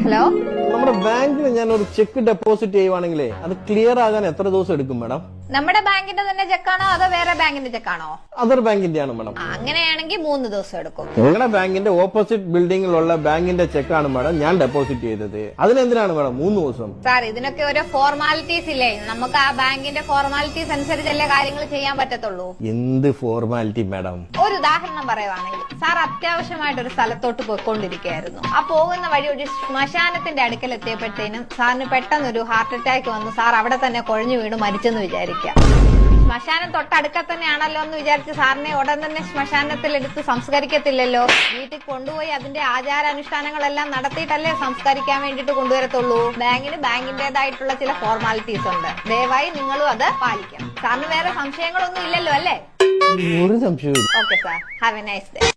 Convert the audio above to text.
Hello, നമ്മുടെ ബാങ്കിൽ ഞാൻ ഒരു ചെക്ക് ഡെപ്പോസിറ്റ് ചെയ്യുവാണെങ്കിലേ അത് ക്ലിയർ ആകാൻ എത്ര ദിവസം എടുക്കും മാഡം? നമ്മുടെ ബാങ്കിന്റെ തന്നെ ചെക്കാണോ അതോ വേറെ ബാങ്കിന്റെ ചെക്കാണോ? അതർ ബാങ്കിന്റെ ആണ് മാഡം. അങ്ങനെയാണെങ്കിൽ 3 ദിവസം എടുക്കും. നിങ്ങളുടെ ബാങ്കിന്റെ ഓപ്പോസിറ്റ് ബിൽഡിംഗിലുള്ള ബാങ്കിന്റെ ചെക്കാണ് മാഡം ഞാൻ ഡെപ്പോസിറ്റ് ചെയ്തത്. അതിനെന്തിനാണ് മാഡം 3 ദിവസം? സാർ, ഇതിനൊക്കെ ഓരോ ഫോർമാലിറ്റീസ് ഇല്ലേ? നമുക്ക് ആ ബാങ്കിന്റെ ഫോർമാലിറ്റീസ് അനുസരിച്ചല്ലേ കാര്യങ്ങൾ ചെയ്യാൻ പറ്റത്തുള്ളൂ. എന്ത് ഫോർമാലിറ്റി മാഡം? ഒരു ഉദാഹരണം പറയുവാണെങ്കിൽ, സാർ അത്യാവശ്യമായിട്ട് ഒരു സ്ഥലത്തോട്ട് പോയിക്കൊണ്ടിരിക്കുകയായിരുന്നു. ആ പോകുന്ന വഴി ഒരു ശ്മശാനത്തിന്റെ അടുക്കൽ എത്തിയപ്പോഴത്തേനും സാറിന് പെട്ടെന്നൊരു ഹാർട്ട് അറ്റാക്ക് വന്നു. സാർ അവിടെ തന്നെ കുഴഞ്ഞു വീണ് മരിച്ചെന്ന് വിചാരിക്കുക. ശ്മശാനം തൊട്ടടുക്ക തന്നെയാണല്ലോ എന്ന് വിചാരിച്ച് സാറിനെ ഉടൻ തന്നെ ശ്മശാനത്തിൽ എടുത്ത് സംസ്കരിക്കത്തില്ലല്ലോ. വീട്ടിൽ കൊണ്ടുപോയി അതിന്റെ ആചാരാനുഷ്ഠാനങ്ങളെല്ലാം നടത്തിയിട്ടല്ലേ സംസ്കരിക്കാൻ വേണ്ടിട്ട് കൊണ്ടുവരത്തുള്ളൂ. ബാങ്കിന് ബാങ്കിന്റേതായിട്ടുള്ള ചില ഫോർമാലിറ്റീസ് ഉണ്ട്. ദയവായി നിങ്ങളും അത് പാലിക്കണം. സാറിന് വേറെ സംശയങ്ങളൊന്നും ഇല്ലല്ലോ അല്ലേ? ഒരു സംശയവും. Okay sir, have A nice day.